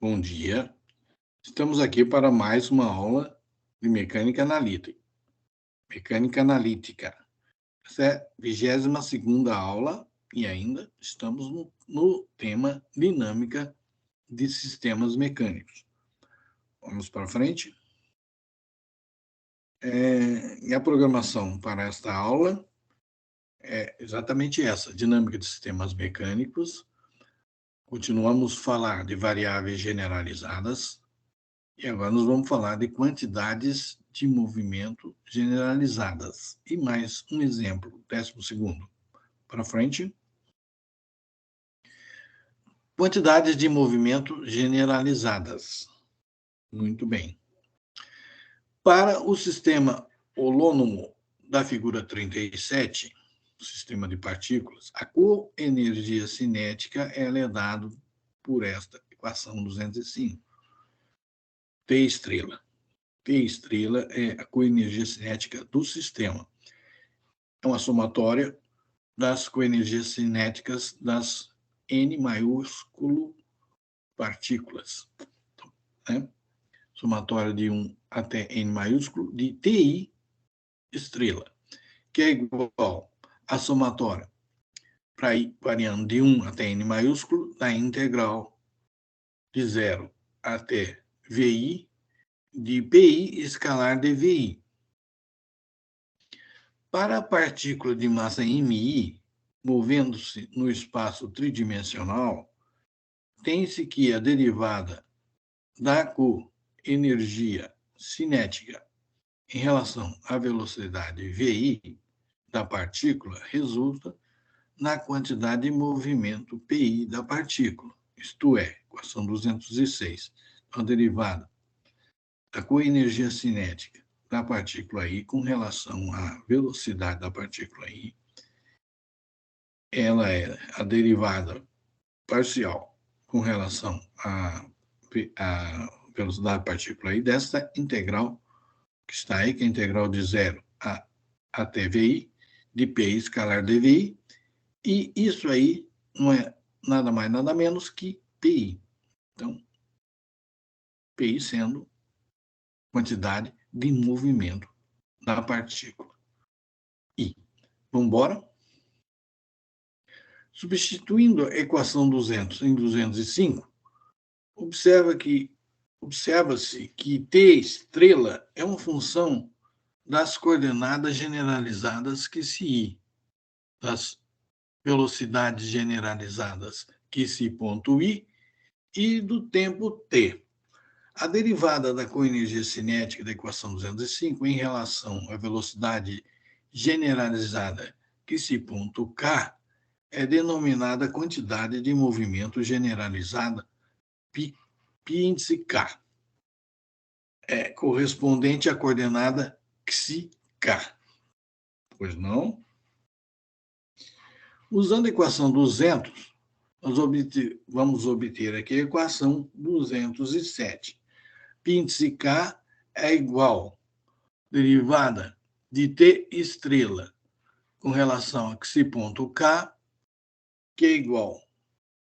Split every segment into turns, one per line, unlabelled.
Bom dia. Estamos aqui para mais uma aula de mecânica analítica. Mecânica analítica. Essa é a 22ª aula e ainda estamos no tema dinâmica de sistemas mecânicos. Vamos para frente. E a programação para esta aula é exatamente essa, dinâmica de sistemas mecânicos. Continuamos a falar de variáveis generalizadas. E agora nós vamos falar de quantidades de movimento generalizadas. E mais um exemplo, 12º. Para frente. Quantidades de movimento generalizadas. Muito bem. Para o sistema holônomo da figura 37, o sistema de partículas, a coenergia cinética ela é dada por esta equação 205. T estrela. T estrela é a coenergia cinética do sistema. É uma somatória das coenergias cinéticas das N maiúsculo partículas. Então, né? Somatória de 1 até N maiúsculo de TI estrela, que é igual à somatória para ir variando de 1 até N maiúsculo da integral de 0 até VI de PI escalar dVi. Para a partícula de massa MI, movendo-se no espaço tridimensional, tem-se que a derivada da coenergia cinética em relação à velocidade VI da partícula resulta na quantidade de movimento PI da partícula, isto é, equação 206. Então, a derivada da coenergia cinética da partícula I com relação à velocidade da partícula I, ela é a derivada parcial com relação à velocidade da partícula I desta integral que está aí, que é a integral de 0 até VI, de P escalar dVi, e isso aí não é nada mais, nada menos que PI. Então, PI sendo quantidade de movimento da partícula I. Vamos embora? Substituindo a equação 200 em 205, observa-se que T estrela é uma função das coordenadas generalizadas que se I, das velocidades generalizadas que se ponto I e do tempo T. A derivada da coenergia cinética da equação 205 em relação à velocidade generalizada que se ponto K é denominada quantidade de movimento generalizada π índice K, correspondente à coordenada xk. Pois não? Usando a equação 200, nós vamos obter aqui a equação 207. Π índice K é igual derivada de T estrela com relação a xi ponto K, que é igual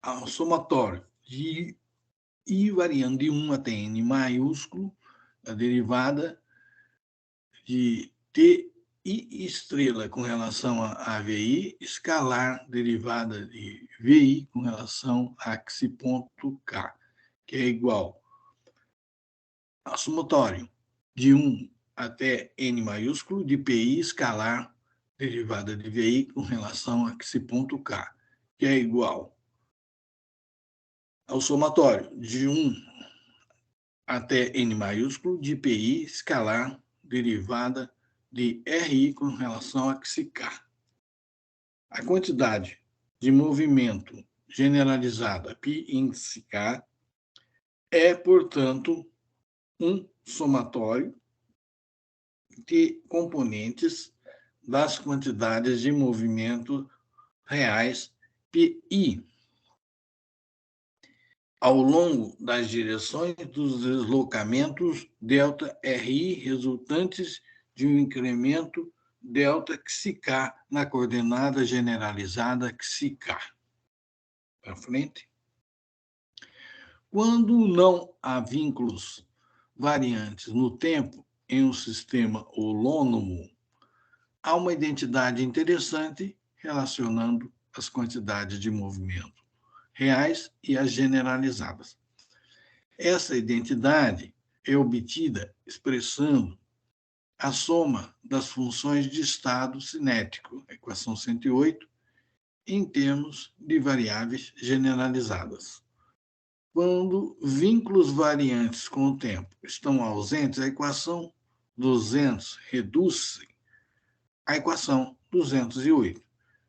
ao somatório de I variando de 1 até N maiúsculo, a derivada de T I estrela com relação a VI, escalar derivada de VI com relação a xi ponto K, que é igual ao somatório de 1 até N maiúsculo de PI escalar derivada de VI com relação a xi ponto K, que é igual ao somatório de 1 até N maiúsculo de PI escalar derivada de RI com relação a xk. A quantidade de movimento generalizada π índice K é, portanto, um somatório de componentes das quantidades de movimento reais πi ao longo das direções dos deslocamentos ΔRI resultantes de um incremento ΔXK na coordenada generalizada XK. Para frente. Quando não há vínculos variantes no tempo em um sistema holônomo, há uma identidade interessante relacionando as quantidades de movimento reais e as generalizadas. Essa identidade é obtida expressando a soma das funções de estado cinético, equação 108, em termos de variáveis generalizadas. Quando vínculos variantes com o tempo estão ausentes, a equação 200 reduz-se à equação 208.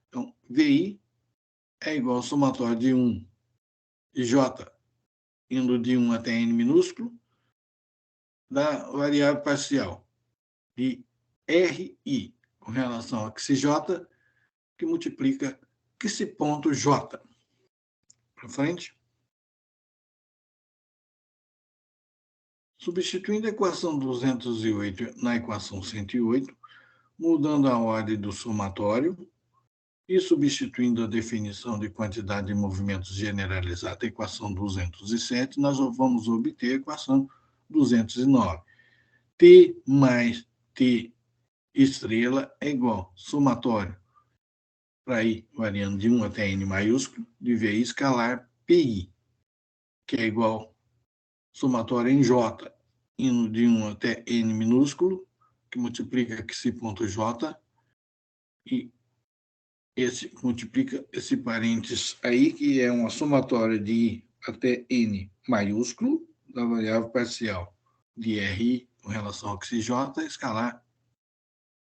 Então, VI é igual ao somatório de 1 e J, indo de 1 até N minúsculo, da variável parcial de RI com relação a XJ, que multiplica esse ponto J. Para frente. Substituindo a equação 208 na equação 108, mudando a ordem do somatório e substituindo a definição de quantidade de movimentos generalizada, a equação 207, nós vamos obter a equação 209. T mais T estrela é igual somatório, para ir variando de 1 até N maiúsculo, de VI escalar PI, que é igual somatório em J, indo de 1 até N minúsculo, que multiplica esse ponto J, e esse multiplica esse parênteses aí, que é uma somatória de I até N maiúsculo, da variável parcial de RI com relação ao XJ, escalar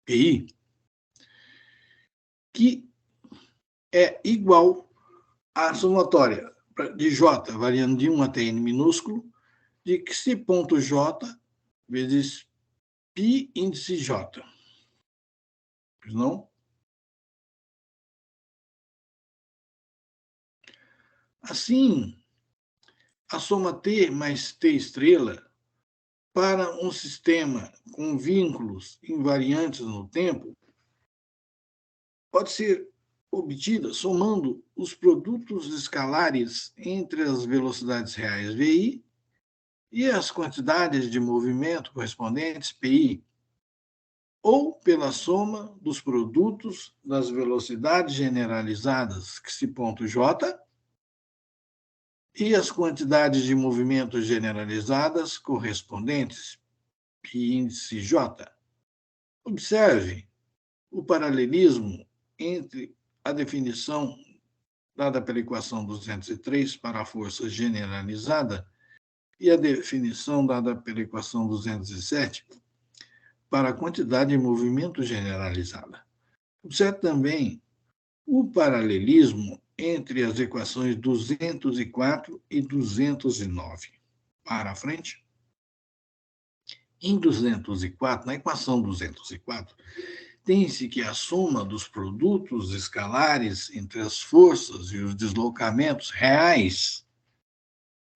PI, que é igual à somatória de J, variando de 1 até N minúsculo, de esse ponto J vezes π índice J. Não? Assim, a soma T mais T estrela para um sistema com vínculos invariantes no tempo pode ser obtida somando os produtos escalares entre as velocidades reais VI e as quantidades de movimento correspondentes PI, ou pela soma dos produtos das velocidades generalizadas, que se ponto J, e as quantidades de movimento generalizadas correspondentes, π índice J. Observe o paralelismo entre a definição dada pela equação 203 para a força generalizada e a definição dada pela equação 207 para a quantidade de movimento generalizada. Observe também o paralelismo entre as equações 204 e 209. Para a frente. Em 204, na equação 204, tem-se que a soma dos produtos escalares entre as forças e os deslocamentos reais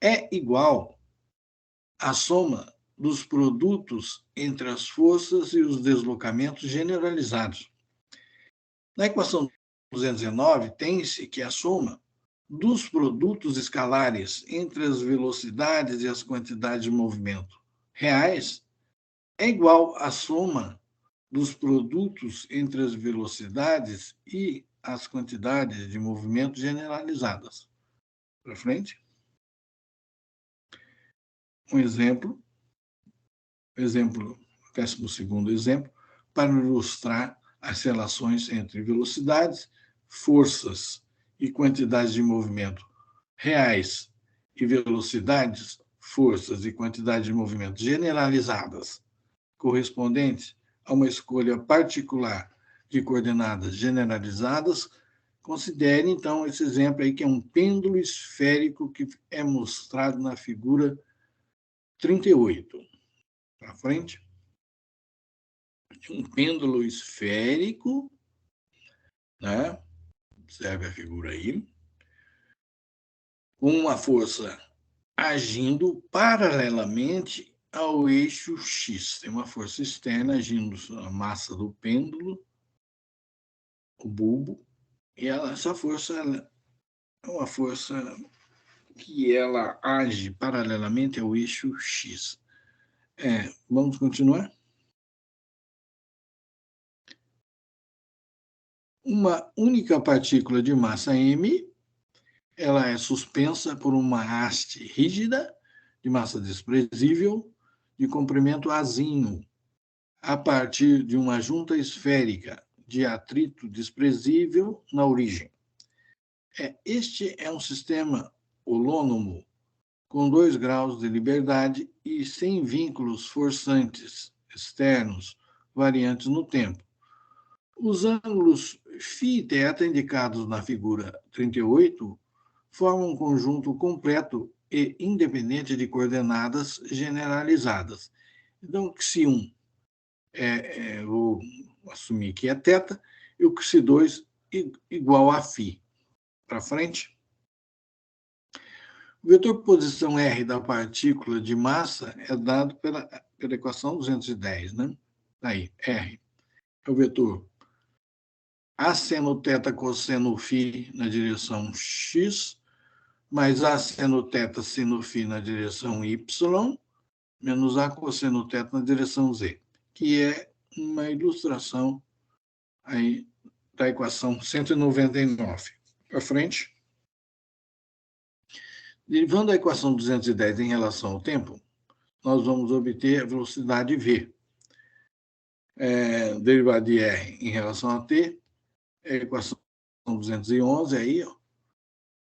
é igual à soma dos produtos entre as forças e os deslocamentos generalizados. Na equação 219, tem-se que a soma dos produtos escalares entre as velocidades e as quantidades de movimento reais é igual à soma dos produtos entre as velocidades e as quantidades de movimento generalizadas. Para frente. Um exemplo, 12º exemplo, para ilustrar as relações entre velocidades, forças e quantidades de movimento reais e velocidades, forças e quantidades de movimento generalizadas, correspondentes a uma escolha particular de coordenadas generalizadas. Considere, então, esse exemplo aí, que é um pêndulo esférico que é mostrado na figura 38. Para frente. Um pêndulo esférico, né? Observe a figura aí, com uma força agindo paralelamente ao eixo X. Tem uma força externa agindo na massa do pêndulo, o bulbo, e essa força é uma força que ela age paralelamente ao eixo X. Vamos continuar? Uma única partícula de massa m, ela é suspensa por uma haste rígida, de massa desprezível, de comprimento azinho, a partir de uma junta esférica de atrito desprezível na origem. Este é um sistema holônomo com 2 graus de liberdade e sem vínculos forçantes externos variantes no tempo. Os ângulos φ e θ indicados na figura 38 formam um conjunto completo e independente de coordenadas generalizadas. Então, xi1 vou assumir que é θ, e o xi2 igual a φ. Para frente. O vetor posição R da partícula de massa é dado pela equação 210, né? Aí, R é o vetor A seno θ cosseno φ na direção X, mais A seno θ seno φ na direção Y, menos A cosseno θ na direção Z, que é uma ilustração aí da equação 199. Para frente. Derivando a equação 210 em relação ao tempo, nós vamos obter a velocidade v. Derivada de r em relação a t, a equação 211, aí,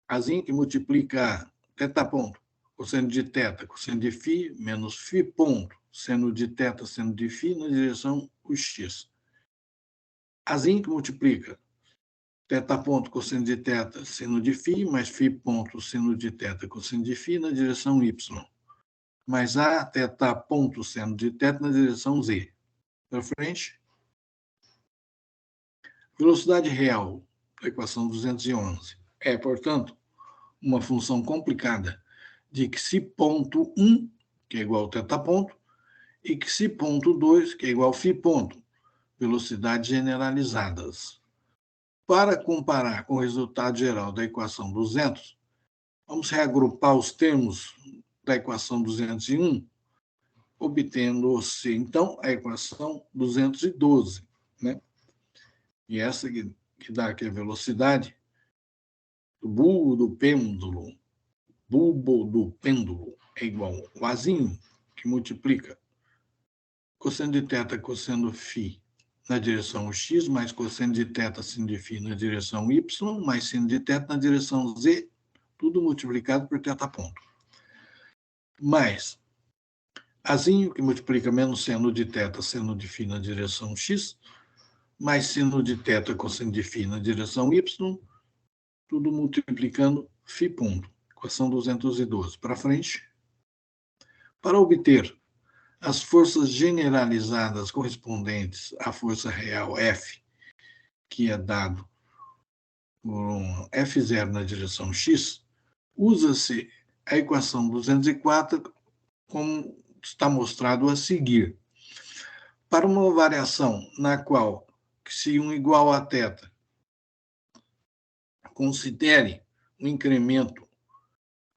azinho que multiplica θ ponto, cosseno de θ, cosseno de φ, menos φ ponto, seno de θ, seno de φ, na direção x. Azinho que multiplica θ ponto, cosseno de θ, seno de φ, mais φ ponto, seno de θ, cosseno de φ, na direção y. Mais A θ ponto seno de θ na direção Z. Para frente. Velocidade real da equação 211 é, portanto, uma função complicada de xi ponto 1, que é igual a θ ponto, e xi ponto 2, que é igual a φ ponto, velocidades generalizadas. Para comparar com o resultado geral da equação 200, vamos reagrupar os termos da equação 201, obtendo-se, então, a equação 212, né? E essa que dá aqui a velocidade do bulbo do pêndulo é igual ao azinho, que multiplica cosseno de θ, cosseno φ na direção x, mais cosseno de θ, seno de φ na direção y, mais seno de θ na direção z, tudo multiplicado por θ ponto. Mais azinho, que multiplica menos seno de θ, seno de φ na direção x, mais seno de θ, cosseno de φ na direção y, tudo multiplicando φ ponto. Equação 212. Para frente. Para obter as forças generalizadas correspondentes à força real F, que é dado por um F0 na direção x, usa-se a equação 204, como está mostrado a seguir. Para uma variação na qual xi1 igual a θ, considere um incremento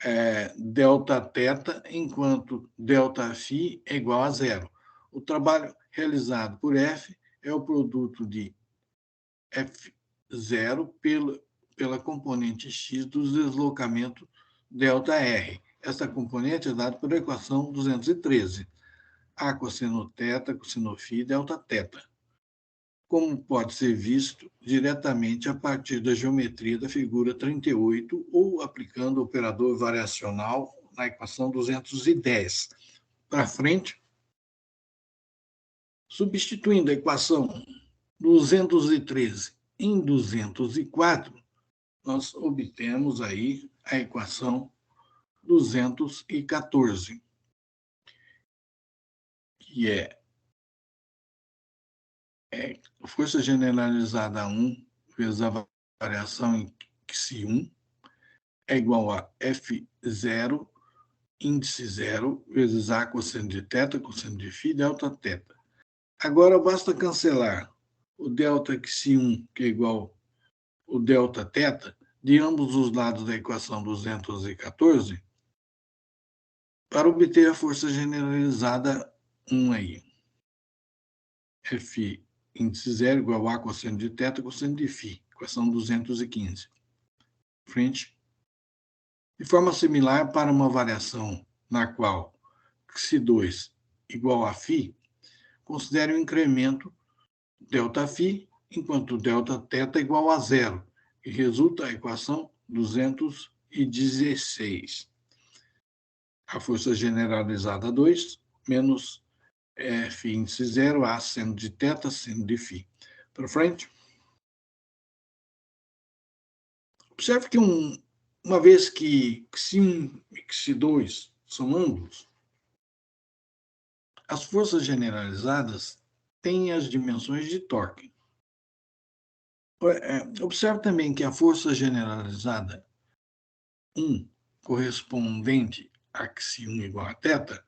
Δθ, enquanto Δφ é igual a zero. O trabalho realizado por F é o produto de F0 pela componente x do deslocamento ΔR. Essa componente é dada pela equação 213. A cosseno θ, cosseno φ, Δθ. Como pode ser visto diretamente a partir da geometria da figura 38 ou aplicando o operador variacional na equação 210. Para frente, substituindo a equação 213 em 204, nós obtemos aí a equação 214, que é força generalizada 1 vezes a variação em xi1 é igual a F0, índice 0, vezes A cosseno de θ, cosseno de φ, Δθ. Agora, basta cancelar o Δxi1, que é igual ao Δθ, de ambos os lados da equação 214 para obter a força generalizada 1 aí. F índice 0 igual a cosseno de θ cosseno de φ, equação 215. Frente. De forma similar, para uma variação na qual xi2 igual a φ, considere o incremento ΔΦ, enquanto Δθ igual a zero, e resulta a equação 216. A força generalizada 2 menos F índice 0, A seno de θ, seno de φ. Para frente. Observe que uma vez que xi1 e xi2 são ângulos, as forças generalizadas têm as dimensões de torque. Observe também que a força generalizada 1, correspondente a xi1 igual a θ,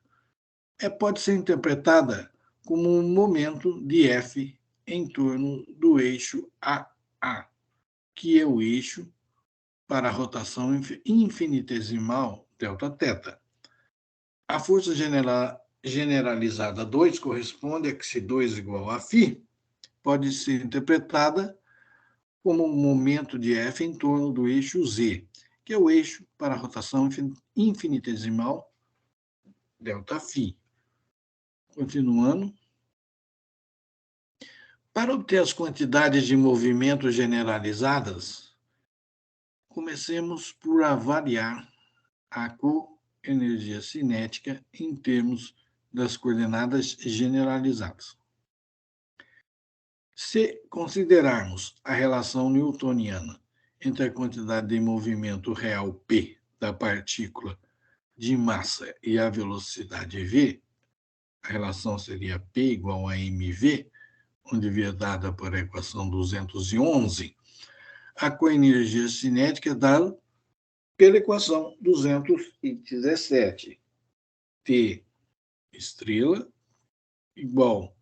pode ser interpretada como um momento de F em torno do eixo AA, que é o eixo para a rotação infinitesimal Δθ. A força generalizada 2 corresponde a xi2 igual a φ, pode ser interpretada como um momento de F em torno do eixo Z, que é o eixo para a rotação infinitesimal ΔΦ. Continuando. Para obter as quantidades de movimento generalizadas, comecemos por avaliar a coenergia cinética em termos das coordenadas generalizadas. Se considerarmos a relação newtoniana entre a quantidade de movimento real P da partícula de massa e a velocidade v, a relação seria P igual a mv, onde via dada por a equação 211, a coenergia cinética é dada pela equação 217. T estrela igual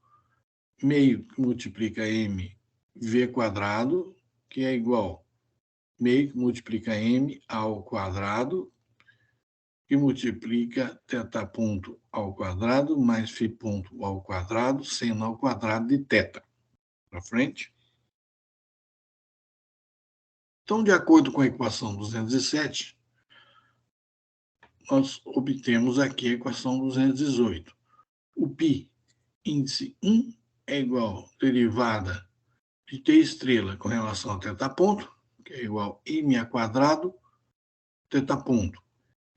meio que multiplica m v quadrado, que é igual meio que multiplica m ao quadrado, que multiplica θ ponto ao quadrado, mais φ ponto ao quadrado, seno ao quadrado de θ. Para frente. Então, de acordo com a equação 207, nós obtemos aqui a equação 218. O π, índice 1, é igual à derivada de t estrela com relação a θ ponto, que é igual a m a quadrado, θ ponto.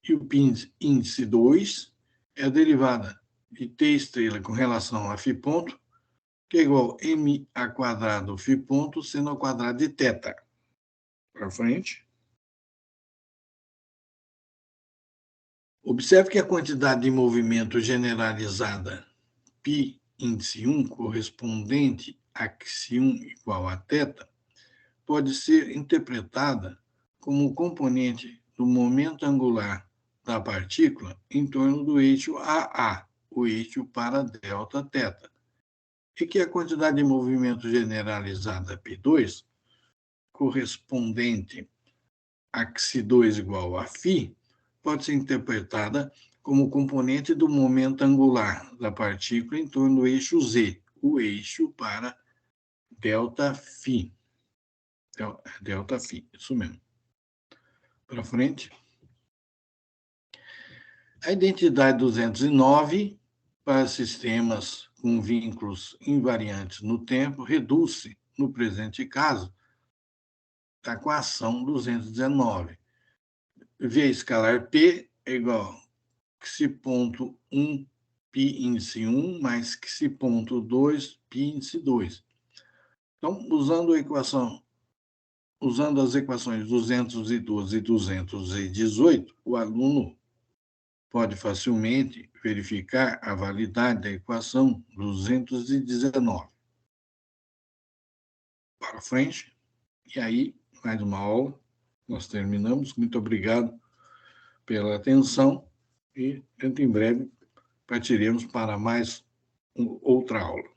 E o π índice 2 é a derivada de t estrela com relação a φ ponto, que é igual a m a quadrado φ ponto seno ao quadrado de θ. Para frente. Observe que a quantidade de movimento generalizada π índice 1 correspondente a xi1 igual a θ pode ser interpretada como componente do momento angular da partícula em torno do eixo AA, o eixo para Δθ, e que a quantidade de movimento generalizada P2, correspondente a xi2 igual a φ, pode ser interpretada como componente do momento angular da partícula em torno do eixo Z, o eixo para ΔΦ. ΔΦ, isso mesmo. Para frente. A identidade 209 para sistemas com vínculos invariantes no tempo reduz-se, no presente caso, da equação 219. V escalar P é igual a xi ponto 1 π índice 1 mais xi ponto 2 π índice 2. Então, usando as equações 212 e 218, o aluno pode facilmente verificar a validade da equação 219. Para frente. E aí, mais uma aula. Nós terminamos. Muito obrigado pela atenção e, dentro em breve, partiremos para mais outra aula.